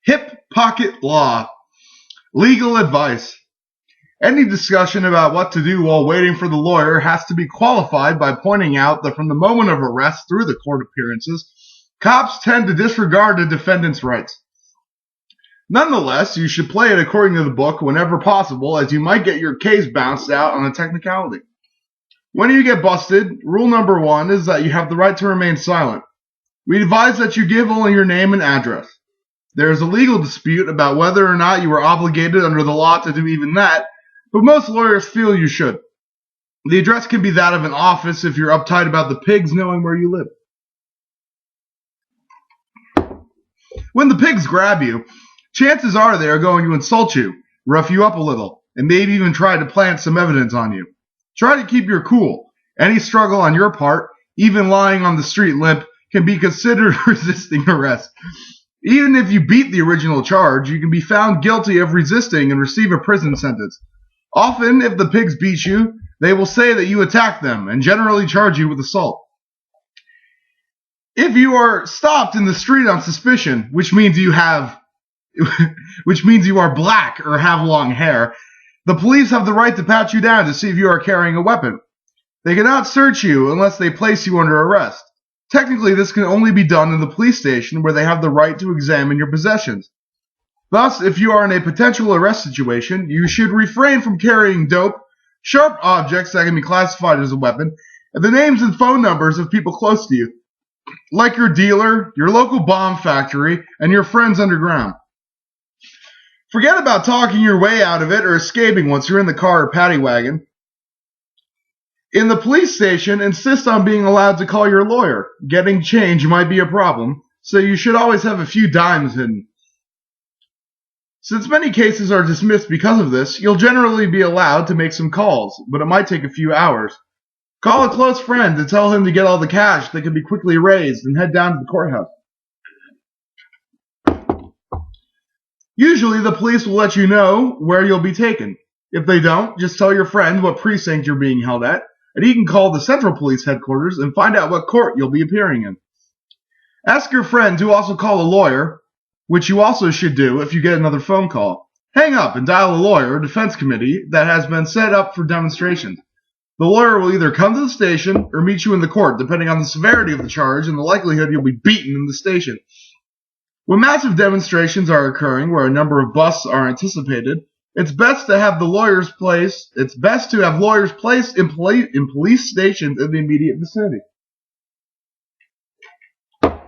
Hip pocket law. Legal advice. Any discussion about what to do while waiting for the lawyer has to be qualified by pointing out that from the moment of arrest through the court appearances, cops tend to disregard the defendant's rights. Nonetheless, you should play it according to the book whenever possible, as you might get your case bounced out on a technicality. When you get busted, rule number 1 is that you have the right to remain silent. We advise that you give only your name and address. There is a legal dispute about whether or not you are obligated under the law to do even that, but most lawyers feel you should. The address can be that of an office if you're uptight about the pigs knowing where you live. When the pigs grab you, chances are they are going to insult you, rough you up a little, and maybe even try to plant some evidence on you. Try to keep your cool. Any struggle on your part, even lying on the street limp, can be considered resisting arrest. Even if you beat the original charge, you can be found guilty of resisting and receive a prison sentence. Often, if the pigs beat you, they will say that you attacked them and generally charge you with assault. If you are stopped in the street on suspicion, which means you are black or have long hair, the police have the right to pat you down to see if you are carrying a weapon. They cannot search you unless they place you under arrest. Technically, this can only be done in the police station where they have the right to examine your possessions. Thus, if you are in a potential arrest situation, you should refrain from carrying dope, sharp objects that can be classified as a weapon, and the names and phone numbers of people close to you, like your dealer, your local bomb factory, and your friends underground. Forget about talking your way out of it or escaping once you're in the car or paddy wagon. In the police station, insist on being allowed to call your lawyer. Getting change might be a problem, so you should always have a few dimes hidden. Since many cases are dismissed because of this, you'll generally be allowed to make some calls, but it might take a few hours. Call a close friend to tell him to get all the cash that can be quickly raised and head down to the courthouse. Usually the police will let you know where you'll be taken. If they don't, just tell your friend what precinct you're being held at, and he can call the Central Police Headquarters and find out what court you'll be appearing in. Ask your friend to also call a lawyer, which you also should do if you get another phone call. Hang up and dial a lawyer or defense committee that has been set up for demonstrations. The lawyer will either come to the station or meet you in the court, depending on the severity of the charge and the likelihood you'll be beaten in the station. When massive demonstrations are occurring where a number of busts are anticipated, it's best to have lawyers placed in police stations in the immediate vicinity. The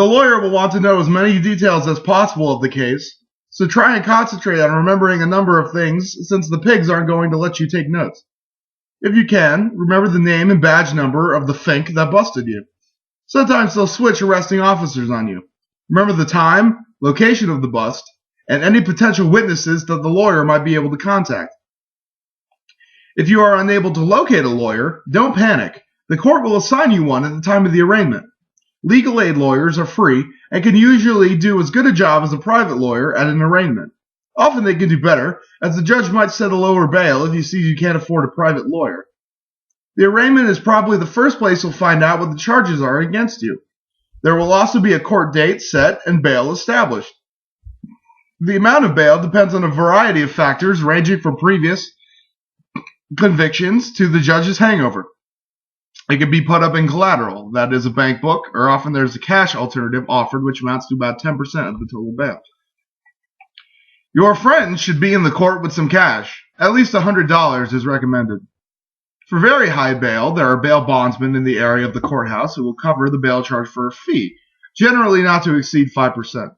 lawyer will want to know as many details as possible of the case, so try and concentrate on remembering a number of things since the pigs aren't going to let you take notes. If you can, remember the name and badge number of the fink that busted you. Sometimes they'll switch arresting officers on you. Remember the time, location of the bust, and any potential witnesses that the lawyer might be able to contact. If you are unable to locate a lawyer, don't panic. The court will assign you one at the time of the arraignment. Legal aid lawyers are free and can usually do as good a job as a private lawyer at an arraignment. Often they can do better, as the judge might set a lower bail if he sees you can't afford a private lawyer. The arraignment is probably the first place you'll find out what the charges are against you. There will also be a court date set and bail established. The amount of bail depends on a variety of factors ranging from previous convictions to the judge's hangover. It can be put up in collateral, that is a bank book, or often there's a cash alternative offered which amounts to about 10% of the total bail. Your friend should be in the court with some cash. At least $100 is recommended. For very high bail, there are bail bondsmen in the area of the courthouse who will cover the bail charge for a fee, generally not to exceed 5%.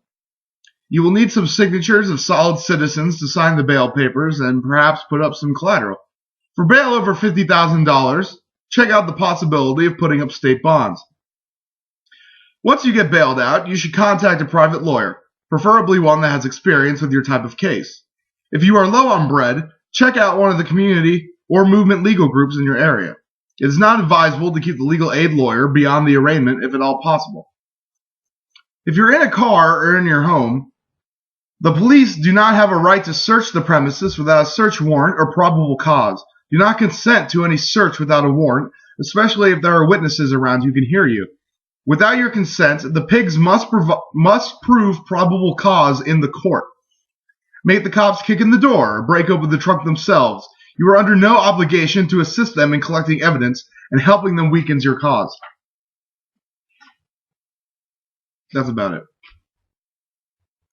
You will need some signatures of solid citizens to sign the bail papers and perhaps put up some collateral. For bail over $50,000, check out the possibility of putting up state bonds. Once you get bailed out, you should contact a private lawyer, preferably one that has experience with your type of case. If you are low on bread, check out one of the community or movement legal groups in your area. It is not advisable to keep the legal aid lawyer beyond the arraignment if at all possible. If you're in a car or in your home, the police do not have a right to search the premises without a search warrant or probable cause. Do not consent to any search without a warrant, especially if there are witnesses around who can hear you. Without your consent, the pigs must prove probable cause in the court. Make the cops kick in the door or break open the trunk themselves. You are under no obligation to assist them in collecting evidence, and helping them weakens your cause. That's about it.